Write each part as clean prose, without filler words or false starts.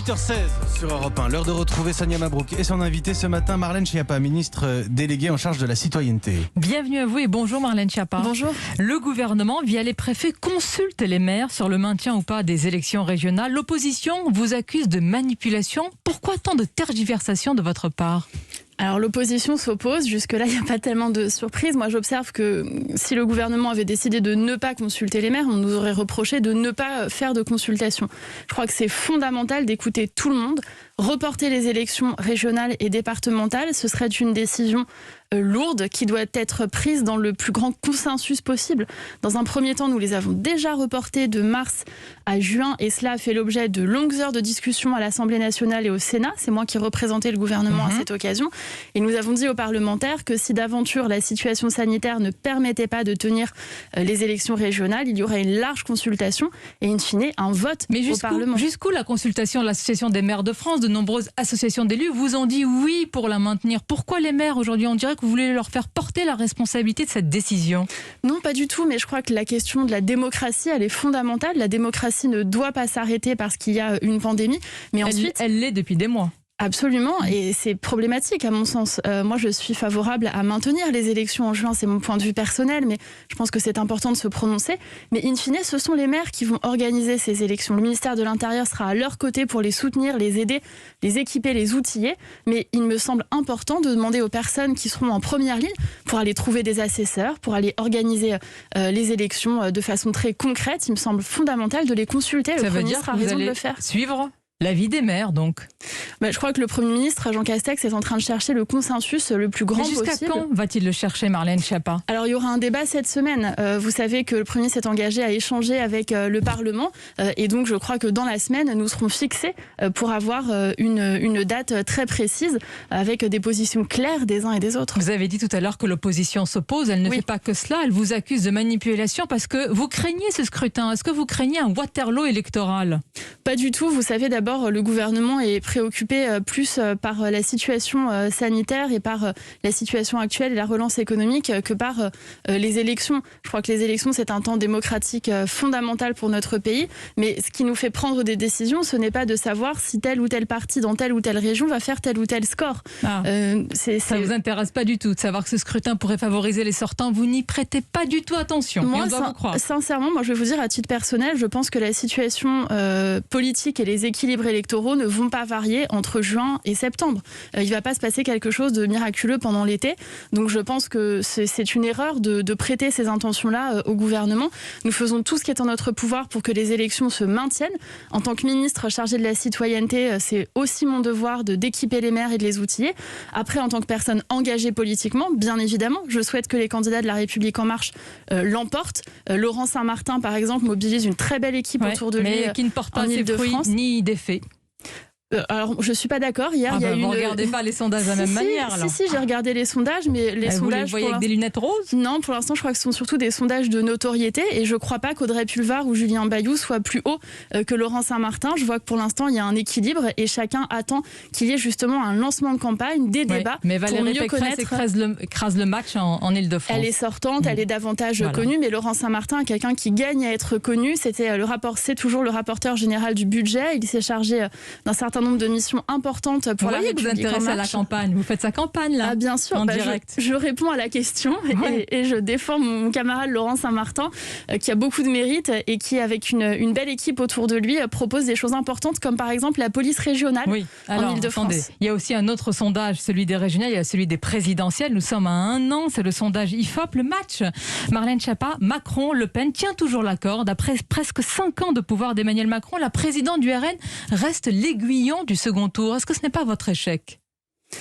8h16 sur Europe 1, l'heure de retrouver Sonia Mabrouk et son invité ce matin, Marlène Schiappa, ministre déléguée en charge de la citoyenneté. Bienvenue à vous et bonjour Marlène Schiappa. Bonjour. Le gouvernement, via les préfets, consulte les maires sur le maintien ou pas des élections régionales. L'opposition vous accuse de manipulation. Pourquoi tant de tergiversation de votre part ? Alors l'opposition s'oppose, jusque-là il n'y a pas tellement de surprises. Moi j'observe que si le gouvernement avait décidé de ne pas consulter les maires, on nous aurait reproché de ne pas faire de consultation. Je crois que c'est fondamental d'écouter tout le monde. Reporter les élections régionales et départementales, ce serait une décision lourde qui doit être prise dans le plus grand consensus possible. Dans un premier temps, nous les avons déjà reportées de mars à juin et cela a fait l'objet de longues heures de discussion à l'Assemblée nationale et au Sénat. C'est moi qui représentais le gouvernement à cette occasion. Et nous avons dit aux parlementaires que si d'aventure la situation sanitaire ne permettait pas de tenir les élections régionales, il y aurait une large consultation et in fine un vote au Parlement. Jusqu'où la consultation de l'Association des maires de France, de nombreuses associations d'élus vous ont dit oui pour la maintenir. Pourquoi les maires aujourd'hui, on dirait que vous voulez leur faire porter la responsabilité de cette décision? Non, pas du tout, mais je crois que la question de la démocratie, elle est fondamentale. La démocratie ne doit pas s'arrêter parce qu'il y a une pandémie, mais ensuite... Elle l'est depuis des mois. Absolument, et c'est problématique à mon sens. Moi, je suis favorable à maintenir les élections en juin, c'est mon point de vue personnel, mais je pense que c'est important de se prononcer. Mais in fine, ce sont les maires qui vont organiser ces élections. Le ministère de l'Intérieur sera à leur côté pour les soutenir, les aider, les équiper, les outiller. Mais il me semble important de demander aux personnes qui seront en première ligne pour aller trouver des assesseurs, pour aller organiser les élections de façon très concrète. Il me semble fondamental de les consulter. Ça veut dire que vous allez suivre l'avis des maires, donc. Je crois que le Premier ministre, Jean Castex, est en train de chercher le consensus le plus grand possible. Jusqu'à quand va-t-il le chercher, Marlène Schiappa ? Alors, il y aura un débat cette semaine. Vous savez que le Premier ministre s'est engagé à échanger avec le Parlement. Et donc, je crois que dans la semaine, nous serons fixés pour avoir une date très précise avec des positions claires des uns et des autres. Vous avez dit tout à l'heure que l'opposition s'oppose. Elle ne fait pas que cela. Elle vous accuse de manipulation parce que vous craignez ce scrutin. Est-ce que vous craignez un Waterloo électoral ? Pas du tout. Vous savez, d'abord, le gouvernement est préoccupé plus par la situation sanitaire et par la situation actuelle et la relance économique que par les élections. Je crois que les élections, c'est un temps démocratique fondamental pour notre pays. Mais ce qui nous fait prendre des décisions, ce n'est pas de savoir si tel ou tel parti dans telle ou telle région va faire tel ou tel score. Ça ne vous intéresse pas du tout de savoir que ce scrutin pourrait favoriser les sortants. Vous n'y prêtez pas du tout attention. Moi, on doit vous croire. Sincèrement, moi, je vais vous dire à titre personnel, je pense que la situation politique et les équilibres électoraux ne vont pas varier entre juin et septembre. Il ne va pas se passer quelque chose de miraculeux pendant l'été. Donc je pense que c'est une erreur de prêter ces intentions-là au gouvernement. Nous faisons tout ce qui est en notre pouvoir pour que les élections se maintiennent. En tant que ministre chargé de la citoyenneté, c'est aussi mon devoir d'équiper les maires et de les outiller. Après, en tant que personne engagée politiquement, bien évidemment, je souhaite que les candidats de La République En Marche l'emportent. Laurent Saint-Martin, par exemple, mobilise une très belle équipe autour de lui mais qui ne porte pas ses fruits ni des faits. Alors, je suis pas d'accord. Hier, il y a vous ne regardez pas les sondages de la même manière, alors. Si, j'ai regardé les sondages, mais les sondages... Vous les voyez avec des lunettes roses ? Non, pour l'instant, je crois que ce sont surtout des sondages de notoriété et je crois pas qu'Audrey Pulvar ou Julien Bayou soient plus hauts que Laurent Saint-Martin. Je vois que pour l'instant, il y a un équilibre et chacun attend qu'il y ait justement un lancement de campagne, des débats mais pour mieux connaître... écrase le match en Ile-de-France. Elle est sortante, elle est davantage connue, mais Laurent Saint-Martin est quelqu'un qui gagne à être connu. C'est toujours le rapporteur général du budget. Il s'est chargé d'un certain nombre de missions importante pour la République. Vous intéressez à la campagne, vous faites sa campagne là. Ah bien sûr, en direct. Je réponds à la question et je défends mon camarade Laurent Saint-Martin qui a beaucoup de mérite et qui avec une belle équipe autour de lui propose des choses importantes comme par exemple la police régionale en Ile-de-France. Il y a aussi un autre sondage, celui des régionales, il y a celui des présidentielles. Nous sommes à 1 an, c'est le sondage IFOP, le match. Marlène Schiappa, Macron, Le Pen tient toujours la corde. Après presque 5 ans de pouvoir d'Emmanuel Macron, la présidente du RN reste l'aiguillon du second tour. Est-ce que ce n'est pas votre échec ? Je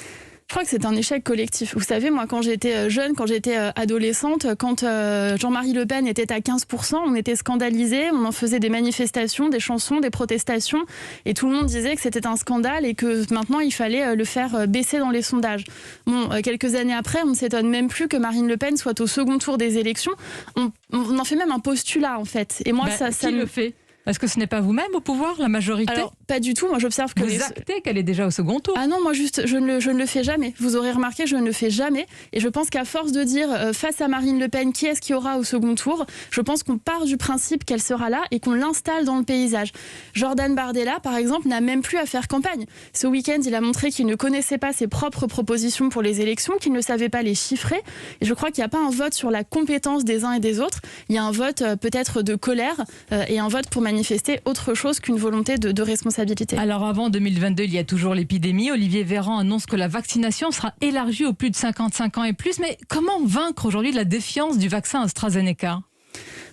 crois que c'est un échec collectif. Vous savez, moi, quand j'étais jeune, quand j'étais adolescente, quand Jean-Marie Le Pen était à 15%, on était scandalisés, on en faisait des manifestations, des chansons, des protestations, et tout le monde disait que c'était un scandale et que maintenant, il fallait le faire baisser dans les sondages. Bon, quelques années après, on ne s'étonne même plus que Marine Le Pen soit au second tour des élections. On en fait même un postulat, en fait. Et moi, qui le fait ? Est-ce que ce n'est pas vous-même au pouvoir, la majorité? Alors, pas du tout. Moi, j'observe que vous actez qu'elle est déjà au second tour. Ah non, moi, juste, je ne le fais jamais. Vous aurez remarqué, je ne le fais jamais. Et je pense qu'à force de dire face à Marine Le Pen, qui est-ce qui aura au second tour, je pense qu'on part du principe qu'elle sera là et qu'on l'installe dans le paysage. Jordan Bardella, par exemple, n'a même plus à faire campagne. Ce week-end, il a montré qu'il ne connaissait pas ses propres propositions pour les élections, qu'il ne savait pas les chiffrer. Et je crois qu'il n'y a pas un vote sur la compétence des uns et des autres. Il y a un vote peut-être de colère et un vote pour manifester autre chose qu'une volonté de responsabilité. Alors avant 2022, il y a toujours l'épidémie. Olivier Véran annonce que la vaccination sera élargie aux plus de 55 ans et plus. Mais comment vaincre aujourd'hui la défiance du vaccin AstraZeneca ?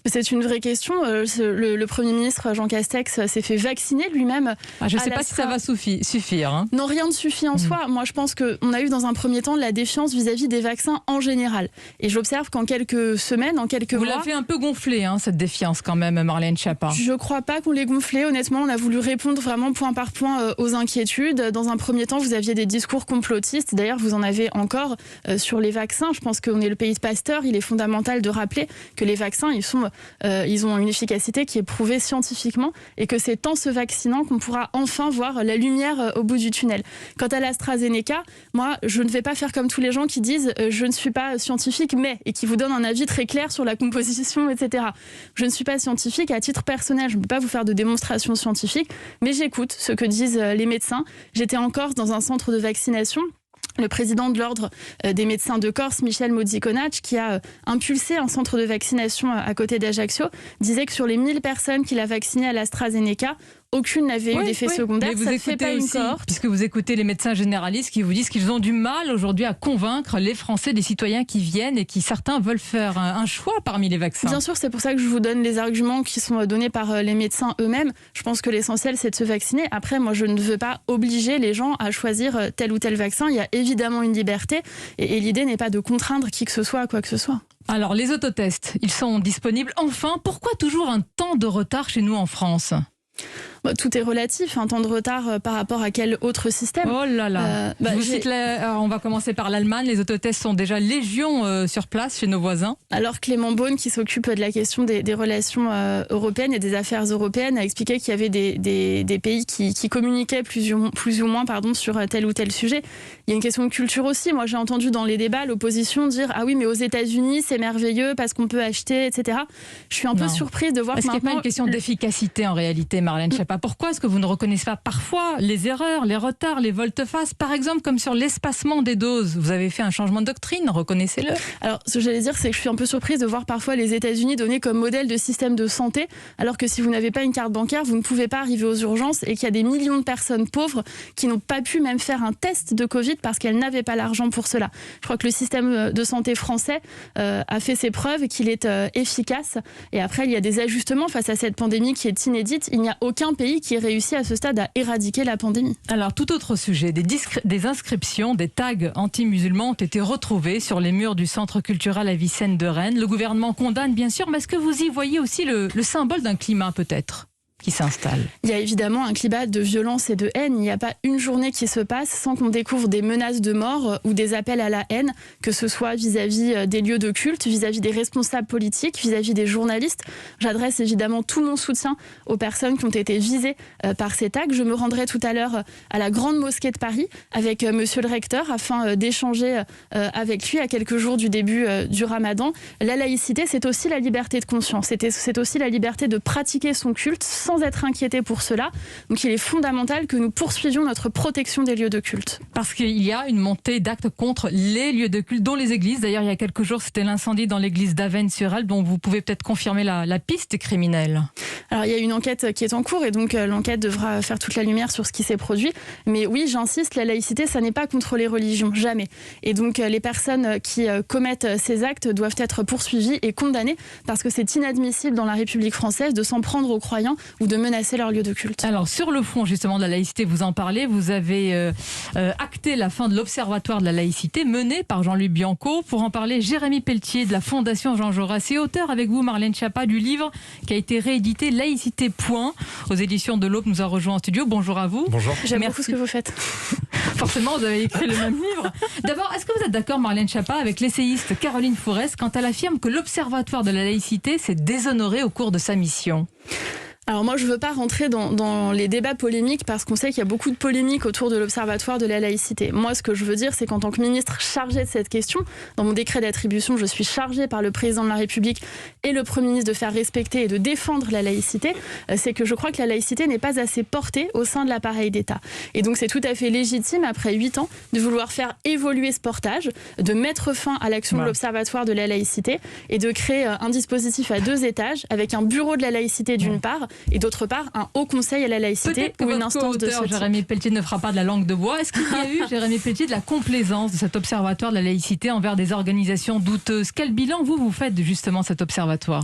C'est une vraie question. Le Premier ministre Jean Castex s'est fait vacciner lui-même. Je ne sais pas si ça va suffire. Hein. Non, rien ne suffit en soi. Moi, je pense qu'on a eu dans un premier temps de la défiance vis-à-vis des vaccins en général. Et j'observe qu'en quelques semaines, en quelques mois... Vous l'avez un peu gonflé, cette défiance quand même, Marlène Schiappa. Je ne crois pas qu'on l'ait gonflé. Honnêtement, on a voulu répondre vraiment point par point aux inquiétudes. Dans un premier temps, vous aviez des discours complotistes. D'ailleurs, vous en avez encore sur les vaccins. Je pense qu'on est le pays de Pasteur. Il est fondamental de rappeler que les vaccins, ils ont une efficacité qui est prouvée scientifiquement et que c'est en se vaccinant qu'on pourra enfin voir la lumière au bout du tunnel. Quant à l'AstraZeneca, moi, je ne vais pas faire comme tous les gens qui disent « je ne suis pas scientifique, mais » et qui vous donnent un avis très clair sur la composition, etc. Je ne suis pas scientifique à titre personnel. Je ne peux pas vous faire de démonstration scientifique, mais j'écoute ce que disent les médecins. J'étais en Corse dans un centre de vaccination. Le président de l'ordre des médecins de Corse, Michel Mozzi-Conac, qui a impulsé un centre de vaccination à côté d'Ajaccio, disait que sur les 1000 personnes qu'il a vaccinées à l'AstraZeneca, aucune n'avait eu d'effet secondaire. Mais vous ça écoutez fait pas une cohorte. Puisque vous écoutez les médecins généralistes qui vous disent qu'ils ont du mal aujourd'hui à convaincre les Français, des citoyens qui viennent et qui certains veulent faire un choix parmi les vaccins. Bien sûr, c'est pour ça que je vous donne les arguments qui sont donnés par les médecins eux-mêmes. Je pense que l'essentiel, c'est de se vacciner. Après, moi, je ne veux pas obliger les gens à choisir tel ou tel vaccin. Il y a évidemment une liberté et l'idée n'est pas de contraindre qui que ce soit à quoi que ce soit. Alors, les autotests, ils sont disponibles enfin. Pourquoi toujours un temps de retard chez nous en France ? Tout est relatif, un temps de retard par rapport à quel autre système. Oh là là. On va commencer par l'Allemagne. Les autotests sont déjà légion sur place chez nos voisins. Alors Clément Beaune, qui s'occupe de la question des relations européennes et des affaires européennes, a expliqué qu'il y avait des pays qui communiquaient plus ou moins sur tel ou tel sujet. Il y a une question de culture aussi. Moi, j'ai entendu dans les débats l'opposition dire « Ah oui, mais aux États-Unis, c'est merveilleux parce qu'on peut acheter, etc. » Je suis un peu surprise de voir Est-ce qu'il n'y a pas une question d'efficacité en réalité, Marlène Schiappa ? Pourquoi est-ce que vous ne reconnaissez pas parfois les erreurs, les retards, les volte-face, par exemple comme sur l'espacement des doses? Vous avez fait un changement de doctrine, reconnaissez-le. Alors, ce que j'allais dire, c'est que je suis un peu surprise de voir parfois les États-Unis donner comme modèle de système de santé, alors que si vous n'avez pas une carte bancaire, vous ne pouvez pas arriver aux urgences et qu'il y a des millions de personnes pauvres qui n'ont pas pu même faire un test de Covid parce qu'elles n'avaient pas l'argent pour cela. Je crois que le système de santé français a fait ses preuves et qu'il est efficace. Et après, il y a des ajustements face à cette pandémie qui est inédite. Il n'y a aucun pays qui réussit à ce stade à éradiquer la pandémie. Alors, tout autre sujet, des inscriptions, des tags anti-musulmans ont été retrouvés sur les murs du centre culturel Avicenne de Rennes. Le gouvernement condamne bien sûr, mais est-ce que vous y voyez aussi le symbole d'un climat peut-être qui s'installe? Il y a évidemment un climat de violence et de haine. Il n'y a pas une journée qui se passe sans qu'on découvre des menaces de mort ou des appels à la haine, que ce soit vis-à-vis des lieux de culte, vis-à-vis des responsables politiques, vis-à-vis des journalistes. J'adresse évidemment tout mon soutien aux personnes qui ont été visées par ces tags. Je me rendrai tout à l'heure à la Grande Mosquée de Paris avec monsieur le recteur afin d'échanger avec lui à quelques jours du début du Ramadan. La laïcité, c'est aussi la liberté de conscience. C'est aussi la liberté de pratiquer son culte sans être inquiété pour cela. Donc il est fondamental que nous poursuivions notre protection des lieux de culte. Parce qu'il y a une montée d'actes contre les lieux de culte, dont les églises. D'ailleurs, il y a quelques jours, c'était l'incendie dans l'église d'Avesnes-sur-Helpe, dont vous pouvez peut-être confirmer la piste criminelle. Alors il y a une enquête qui est en cours et donc l'enquête devra faire toute la lumière sur ce qui s'est produit. Mais oui, j'insiste, la laïcité, ça n'est pas contre les religions, jamais. Et donc les personnes qui commettent ces actes doivent être poursuivies et condamnées parce que c'est inadmissible dans la République française de s'en prendre aux croyants ou de menacer leur lieu de culte. Alors sur le fond justement de la laïcité, vous en parlez, vous avez acté la fin de l'Observatoire de la laïcité mené par Jean-Luc Bianco. Pour en parler, Jérémy Pelletier de la Fondation Jean Jaurès et auteur avec vous, Marlène Schiappa, du livre qui a été réédité Laïcité Point aux éditions de l'Aube, nous a rejoint en studio. Bonjour à vous. Bonjour. J'aime beaucoup ce que vous faites. Forcément, vous avez écrit le même livre. D'abord, est-ce que vous êtes d'accord, Marlène Schiappa, avec l'essayiste Caroline Fourest quand elle affirme que l'Observatoire de la laïcité s'est déshonoré au cours de sa mission ? Alors moi, je ne veux pas rentrer dans les débats polémiques parce qu'on sait qu'il y a beaucoup de polémiques autour de l'Observatoire de la laïcité. Moi, ce que je veux dire, c'est qu'en tant que ministre chargée de cette question, dans mon décret d'attribution, je suis chargée par le président de la République et le Premier ministre de faire respecter et de défendre la laïcité. C'est que je crois que la laïcité n'est pas assez portée au sein de l'appareil d'État. Et donc, c'est tout à fait légitime, après 8 ans, de vouloir faire évoluer ce portage, de mettre fin à l'action de l'Observatoire de la laïcité et de créer un dispositif à 2 étages avec un bureau de la laïcité d'une part, et d'autre part, un haut conseil à la laïcité ou une instance de ce type. Jérémy Pelletier ne fera pas de la langue de bois. Est-ce qu'il y a eu, Jérémy Pelletier, de la complaisance de cet observatoire de la laïcité envers des organisations douteuses? Quel bilan vous faites de justement cet observatoire?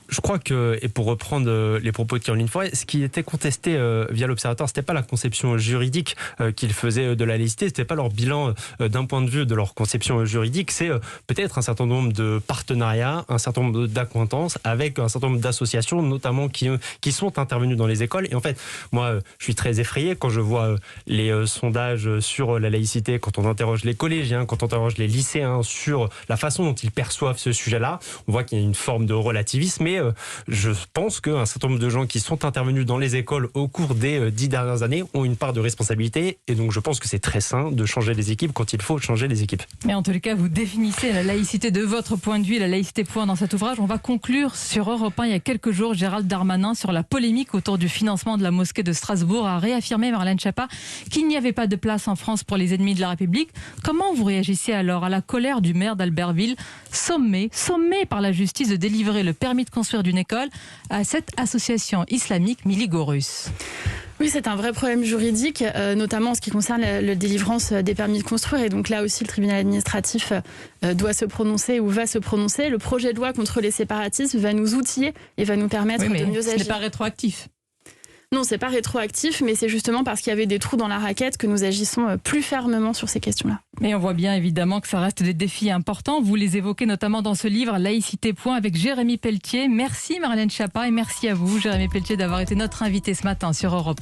Je crois que, et pour reprendre les propos de Caroline Forêt, ce qui était contesté via l'observatoire, c'était pas la conception juridique qu'ils faisaient de la laïcité, c'était pas leur bilan d'un point de vue de leur conception juridique, c'est peut-être un certain nombre de partenariats, un certain nombre d'accointances avec un certain nombre d'associations, notamment qui sont intervenus dans les écoles. Et en fait, moi, je suis très effrayé quand je vois les sondages sur la laïcité, quand on interroge les collégiens, quand on interroge les lycéens sur la façon dont ils perçoivent ce sujet-là. On voit qu'il y a une forme de relativisme, mais je pense qu'un certain nombre de gens qui sont intervenus dans les écoles au cours des 10 dernières années ont une part de responsabilité. Et donc, je pense que c'est très sain de changer les équipes quand il faut changer les équipes. Mais en tout cas, vous définissez la laïcité de votre point de vue, la laïcité point dans cet ouvrage. On va conclure sur Europe 1. Il y a quelques jours, Gérald Darmanin, sur la polémique autour du financement de la mosquée de Strasbourg, a réaffirmé, Marlène Schiappa, qu'il n'y avait pas de place en France pour les ennemis de la République. Comment vous réagissez alors à la colère du maire d'Albertville, sommé par la justice de délivrer le permis de construire d'une école à cette association islamique Miligorus? Oui, c'est un vrai problème juridique, notamment en ce qui concerne la délivrance des permis de construire. Et donc là aussi, le tribunal administratif doit se prononcer ou va se prononcer. Le projet de loi contre les séparatismes va nous outiller et va nous permettre de mieux agir. Ce n'est pas rétroactif. Non, c'est pas rétroactif, mais c'est justement parce qu'il y avait des trous dans la raquette que nous agissons plus fermement sur ces questions-là. Mais on voit bien évidemment que ça reste des défis importants. Vous les évoquez notamment dans ce livre Laïcité point avec Jérémy Pelletier. Merci Marlène Schiappa et merci à vous Jérémy Pelletier d'avoir été notre invité ce matin sur Europe 1.